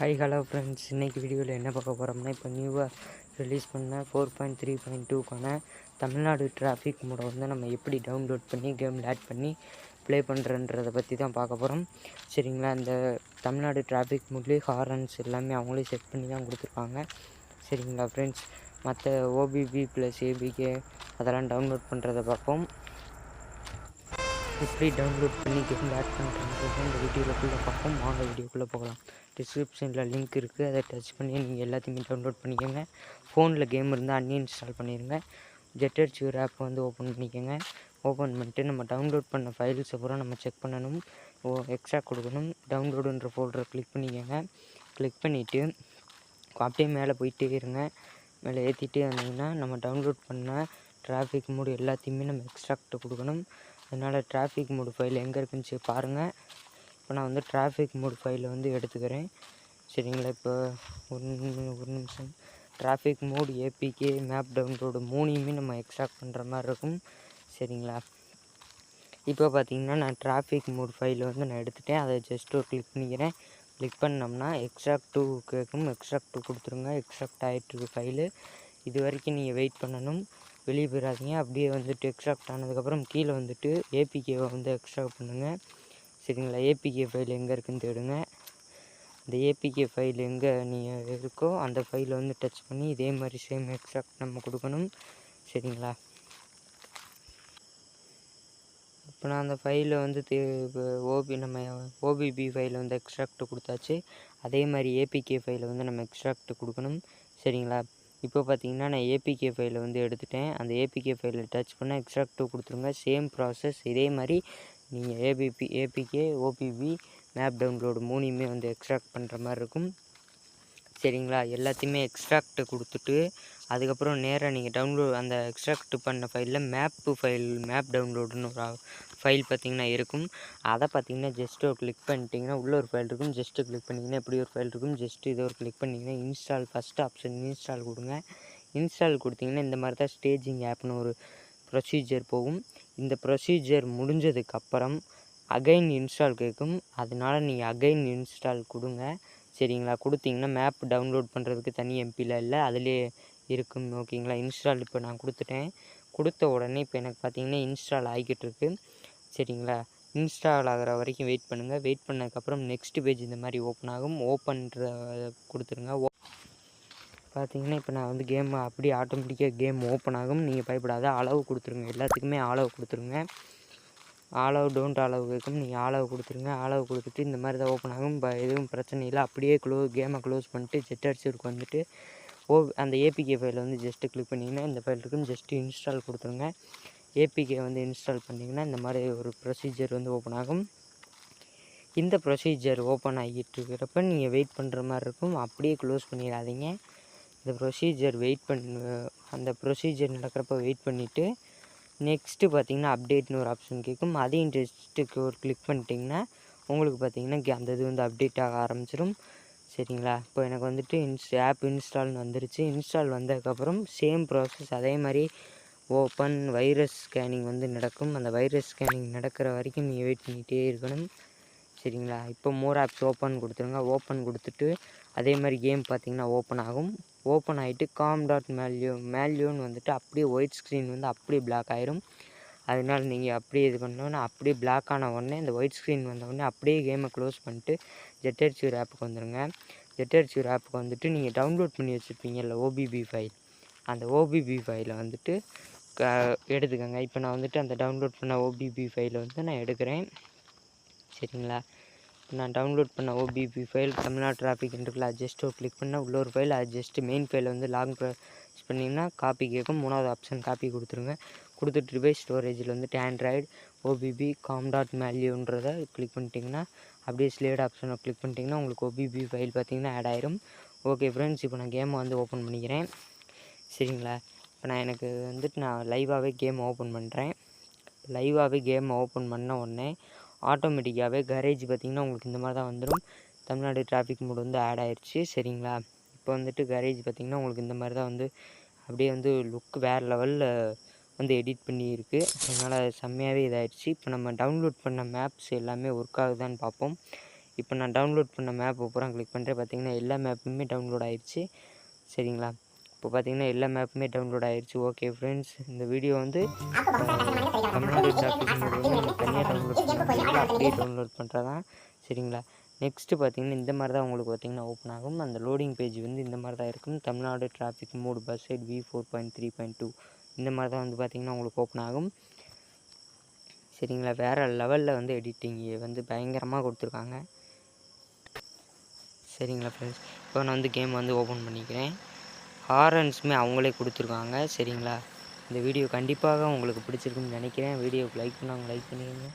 Hi hello friends, இன்றைக்கி வீடியோவில் என்ன பார்க்க போகிறோம்னா, இப்போ நியூவாக ரிலீஸ் பண்ண 4.3.2க்கான தமிழ்நாடு டிராஃபிக் மோடை வந்து நம்ம எப்படி டவுன்லோட் பண்ணி கேமில் ஆட் பண்ணி ப்ளே பண்ணுறன்றதை பற்றி தான் பார்க்க போகிறோம். சரிங்களா, இந்த தமிழ்நாடு டிராஃபிக் மோட்லேயே ஹாரன்ஸ் எல்லாமே அவங்களே செட் பண்ணி தான் கொடுத்துருப்பாங்க. சரிங்களா ஃப்ரெண்ட்ஸ், மற்ற ஓபிபி ப்ளஸ் ஏபிகே அதெல்லாம் டவுன்லோட் பண்ணுறதை பார்ப்போம். எப்படி டவுன்லோட் பண்ணி கேமில் ஆட் பண்ணுறது இந்த வீடியோக்குள்ளே பார்ப்போம். வாங்க வீடியோக்குள்ளே போகலாம். டிஸ்கிரிப்ஷனில் லிங்க் இருக்குது, அதை டச் பண்ணி நீங்கள் எல்லாத்தையுமே டவுன்லோட் பண்ணிக்கோங்க. ஃபோனில் கேம் இருந்தால் அன்இன்ஸ்டால் பண்ணிடுங்க. ஜெட்டர்ச்சியூர் ஆப் வந்து ஓப்பன் பண்ணிக்கோங்க. ஓப்பன் பண்ணிட்டு நம்ம டவுன்லோட் பண்ண ஃபைல்ஸை பூரா நம்ம செக் பண்ணணும். எக்ஸ்ட்ரா கொடுக்கணும். டவுன்லோடுன்ற ஃபோல்டரை கிளிக் பண்ணிக்கோங்க. கிளிக் பண்ணிவிட்டு அப்படியே மேலே போயிட்டே இருங்க. மேலே ஏற்றிட்டே வந்தீங்கன்னா நம்ம டவுன்லோட் பண்ண டிராஃபிக் மோடு எல்லாத்தையுமே நம்ம எக்ஸ்ட்ராக்ட் கொடுக்கணும். அதனால் டிராஃபிக் மோடு ஃபைல் எங்கே இருக்குன்னு பாருங்கள். இப்போ நான் வந்து டிராஃபிக் மோடு ஃபைலை வந்து எடுத்துக்கிறேன். சரிங்களா, இப்போ ஒரு நிமிஷம். Traffic mode, APK, map download மூணையுமே நம்ம எக்ஸ்ட்ராக்ட் பண்ணுற மாதிரி இருக்கும். சரிங்களா, இப்போ பார்த்தீங்கன்னா நான் டிராஃபிக் மோடு ஃபைலை வந்து நான் எடுத்துகிட்டேன். அதை ஜஸ்ட் ஒரு கிளிக் பண்ணிக்கிறேன். கிளிக் பண்ணோம்னா எக்ஸ்ட்ராக்ட் 2 கேட்கும். எக்ஸ்ட்ராக்ட் 2 கொடுத்துருங்க. எக்ஸ்ட்ராக்ட் ஆகிட்டுருக்கு ஃபைலு. இது வரைக்கும் நீங்கள் வெயிட் பண்ணணும். வெளியே போயிடாதீங்க. அப்படியே வந்துட்டு எக்ஸ்ட்ராக்ட் ஆனதுக்கப்புறம் கீழே வந்துட்டு ஏபிகேவை வந்து எக்ஸ்ட்ராக்ட் பண்ணுங்கள். சரிங்களா, ஏபிகே ஃபைல் எங்கே இருக்குதுன்னு தேடுங்க. இந்த ஏபிகே ஃபைல் எங்கே நீங்கள் இருக்கோ அந்த ஃபைலை வந்து டச் பண்ணி இதே மாதிரி சேம் எக்ஸ்ட்ராக்ட் நம்ம கொடுக்கணும். சரிங்களா, இப்போ நான் அந்த ஃபைலை வந்து நம்ம ஓபிபி ஃபைலை வந்து எக்ஸ்ட்ராக்ட் கொடுத்தாச்சு. அதே மாதிரி ஏபிகே ஃபைலை வந்து நம்ம எக்ஸ்ட்ராக்ட் கொடுக்கணும். சரிங்களா, இப்போ பார்த்தீங்கன்னா நான் ஏபிகே ஃபைலை வந்து எடுத்துட்டேன். அந்த ஏபிகே ஃபைலை டச் பண்ணால் எக்ஸ்ட்ராக்ட் 2 கொடுத்துருங்க. Same process. இதே மாதிரி நீங்கள் ஏபிகே, ஓபிபி, மேப் டவுன்லோடு மூணையுமே வந்து எக்ஸ்ட்ராக்ட் பண்ணுற மாதிரி இருக்கும். சரிங்களா, எல்லாத்தையுமே எக்ஸ்ட்ராக்ட் கொடுத்துட்டு அதுக்கப்புறம் நேராக நீங்கள் அந்த எக்ஸ்ட்ராக்ட் பண்ண ஃபைலில் மேப் டவுன்லோடுன்னு ஒரு ஃபைல் பார்த்திங்கன்னா இருக்கும். அதை பார்த்திங்கன்னா ஜஸ்ட்டு ஒரு கிளிக் பண்ணிட்டீங்கன்னா உள்ளே ஒரு ஃபைல் இருக்கும். ஜஸ்ட்டு கிளிக் பண்ணிங்கன்னா இப்படி ஒரு ஃபைல் இருக்கும். ஜஸ்ட்டு இதை ஒரு கிளிக் பண்ணிங்கன்னா இன்ஸ்டால், ஃபஸ்ட்டு ஆப்ஷன் இன்ஸ்டால் கொடுங்க. இன்ஸ்டால் கொடுத்திங்கன்னா இந்த மாதிரி தான் ஸ்டேஜிங் ஆப்னு ஒரு ப்ரொசீஜர் போகும். இந்த ப்ரொசீஜர் முடிஞ்சதுக்கப்புறம் அகைன் இன்ஸ்டால் கேட்கும். அதனால் நீங்கள் அகைன் இன்ஸ்டால் கொடுங்க. சரிங்களா, கொடுத்தீங்கன்னா மேப் டவுன்லோட் பண்ணுறதுக்கு தனி எம்பியில் இல்லை, அதிலே இருக்கும். ஓகேங்களா, இன்ஸ்டால் இப்போ நான் கொடுத்துட்டேன். கொடுத்த உடனே இப்போ எனக்கு பார்த்தீங்கன்னா இன்ஸ்டால் ஆகிக்கிட்டு இருக்குது. சரிங்களா, இன்ஸ்டால் ஆகிற வரைக்கும் வெயிட் பண்ணுங்கள். வெயிட் பண்ணதுக்கப்புறம் நெக்ஸ்ட் பேஜ் இந்த மாதிரி ஓப்பன் ஆகும். ஓப்பன்ற கொடுத்துருங்க. பார்த்தீங்கன்னா இப்போ நான் வந்து அப்படியே ஆட்டோமேட்டிக்காக கேம் ஓப்பன் ஆகும். நீங்கள் பயப்படாத. அளவு கொடுத்துருங்க. எல்லாத்துக்குமே அளவு கொடுத்துருங்க. அளவு டோன்ட் அளவு கேட்கும். நீங்கள் அளவு கொடுத்துருங்க. அளவு கொடுத்துட்டு இந்த மாதிரி தான் ஓப்பன் ஆகும். எதுவும் பிரச்சனை இல்லை. அப்படியே கேமை க்ளோஸ் பண்ணிட்டு ஜெட்டர்ச்சியூருக்கு வந்துட்டு அந்த ஏபிகே ஃபைலை வந்து ஜஸ்ட்டு கிளிக் பண்ணிங்கன்னா இந்த ஃபைல் இருக்கும். ஜஸ்ட்டு இன்ஸ்டால் கொடுத்துருங்க. ஏபிகே வந்து இன்ஸ்டால் பண்ணிங்கன்னா இந்த மாதிரி ஒரு ப்ரொசீஜர் வந்து ஓப்பன் ஆகும். இந்த ப்ரொசீஜர் ஓப்பன் ஆகிட்டு இருக்கிறப்ப நீங்கள் வெயிட் பண்ணுற மாதிரி இருக்கும். அப்படியே க்ளோஸ் பண்ணிடாதீங்க. இந்த ப்ரொசீஜர் அந்த ப்ரொசீஜர் நடக்கிறப்ப வெயிட் பண்ணிவிட்டு நெக்ஸ்ட்டு பார்த்திங்கன்னா அப்டேட்னு ஒரு ஆப்ஷன் கேட்கும். அதையும் ஜஸ்ட்டுக்கு ஒரு கிளிக் பண்ணிட்டிங்கன்னா உங்களுக்கு பார்த்திங்கன்னா அந்த இது வந்து அப்டேட் ஆக ஆரம்பிச்சிடும். சரிங்களா, இப்போ எனக்கு வந்துட்டு ஆப் இன்ஸ்டால்னு வந்துருச்சு. இன்ஸ்டால் வந்ததுக்கப்புறம் சேம் ப்ராசஸ் அதே மாதிரி ஓப்பன் வைரஸ் ஸ்கேனிங் வந்து நடக்கும். அந்த வைரஸ் ஸ்கேனிங் நடக்கிற வரைக்கும் நீங்கள் வெயிட் பண்ணிகிட்டே இருக்கணும். சரிங்களா, இப்போ மோர் ஆப்ஸ் ஓப்பன் கொடுத்துருங்க. ஓப்பன் கொடுத்துட்டு அதே மாதிரி கேம் பார்த்திங்கன்னா ஓப்பன் ஆகும். ஓப்பன் ஆகிட்டு மேல்யூன்னு வந்துட்டு அப்படியே ஒயிட் ஸ்க்ரீன் வந்து அப்படியே பிளாக் ஆயிரும். அதனால் நீங்கள் அப்படியே இது பண்ணோன்னா அப்படியே பிளாக் ஆன உடனே இந்த ஒயிட் ஸ்க்ரீன் வந்த உடனே அப்படியே கேமை க்ளோஸ் பண்ணிட்டு ஜெட்டர்ச்சியூர் ஆப்புக்கு வந்துடுங்க. ஜெட்டர்ச்சியூர் ஆப்புக்கு வந்துட்டு நீங்கள் டவுன்லோட் பண்ணி வச்சுருப்பீங்கல்ல ஓபிபி ஃபைல், அந்த ஓபிபி ஃபைலை வந்துட்டு எடுத்துக்கோங்க. இப்போ நான் வந்துட்டு அந்த டவுன்லோட் பண்ண ஓபிபி ஃபைலை வந்து நான் எடுக்கிறேன். சரிங்களா, நான் டவுன்லோட் பண்ண ஓபிபி ஃபைல் தமிழ்நாடு டிராஃபிக் இருக்குல்ல, அது ஜஸ்ட் ஒரு கிளிக் பண்ணால் உள்ள ஒரு ஃபைல், அது ஜஸ்ட்டு மெயின் ஃபைலை வந்து லாங் ப்ரெஸ் பண்ணிங்கன்னா காப்பி கேட்கும். 3வது ஆப்ஷன் காப்பி கொடுத்துருங்க. கொடுத்துட்டு போய் ஸ்டோரேஜில் வந்துட்டு ஆண்ட்ராய்டு ஓபிபி com.malyoன்றதை கிளிக் பண்ணிட்டிங்கன்னா அப்படியே ஸ்லேட் ஆப்ஷனை கிளிக் பண்ணிட்டிங்கன்னா உங்களுக்கு ஓபிபி ஃபைல் பார்த்திங்கன்னா ஆட் ஆயிரும். ஓகே ஃப்ரெண்ட்ஸ், இப்போ நான் கேமை வந்து ஓப்பன் பண்ணிக்கிறேன். சரிங்களா, இப்போ நான் லைவாகவே கேம் ஓப்பன் பண்ணுறேன். லைவாகவே கேம் ஓப்பன் பண்ண உடனே ஆட்டோமேட்டிக்காகவே கரேஜ் பார்த்திங்கன்னா உங்களுக்கு இந்த மாதிரி தான் வந்துடும். தமிழ்நாடு டிராஃபிக் மோடு வந்து ஆட் ஆயிடுச்சு. சரிங்களா, இப்போ வந்துட்டு கரேஜ் பார்த்திங்கன்னா உங்களுக்கு இந்த மாதிரி தான் வந்து அப்படியே வந்து லுக் வேறு லெவலில் வந்து எடிட் பண்ணியிருக்கு. அதனால் செம்மையாகவே இதாகிடுச்சு. இப்போ நம்ம டவுன்லோட் பண்ண மேப்ஸ் எல்லாமே ஒர்க் ஆகுதான்னு பார்ப்போம். இப்போ நான் டவுன்லோட் பண்ண மேப் பூரா கிளிக் பண்ணுறேன். பார்த்தீங்கன்னா எல்லா மேப்புமே டவுன்லோட் ஆயிடுச்சு. சரிங்களா? இப்போ பார்த்தீங்கன்னா எல்லா மேப்புமே டவுன்லோட் ஆயிடுச்சு. ஓகே ஃப்ரெண்ட்ஸ், இந்த வீடியோ வந்து தமிழ்நாடு டிராஃபிக் மோடு வந்து நீங்கள் தனியாக டவுன்லோட் பண்ணுறீங்களா, அப்படியே டவுன்லோட் பண்ணுறதான். சரிங்களா? நெக்ஸ்ட்டு பார்த்தீங்கன்னா இந்த மாதிரி தான் உங்களுக்கு பார்த்தீங்கன்னா ஓப்பன் ஆகும். அந்த லோடிங் பேஜ் வந்து இந்த மாதிரி தான் இருக்கும். Tamil Nadu traffic mode bus side V4.3.2 இந்த மாதிரி தான் வந்து பார்த்தீங்கன்னா உங்களுக்கு ஓப்பன் ஆகும். சரிங்களா? வேறு லெவலில் வந்து எடிட்டிங் வந்து பயங்கரமாக கொடுத்துருக்காங்க. சரிங்களா ஃப்ரெண்ட்ஸ், இப்போ நான் வந்து கேம் வந்து ஓப்பன் பண்ணிக்கிறேன். ஹாரன்ஸுமே அவங்களே கொடுத்துருக்காங்க. சரிங்களா? இந்த வீடியோ கண்டிப்பாக உங்களுக்கு பிடிச்சிருக்குன்னு நினைக்கிறேன். வீடியோவுக்கு லைக் பண்ணாங்க லைக் பண்ணிடுங்க.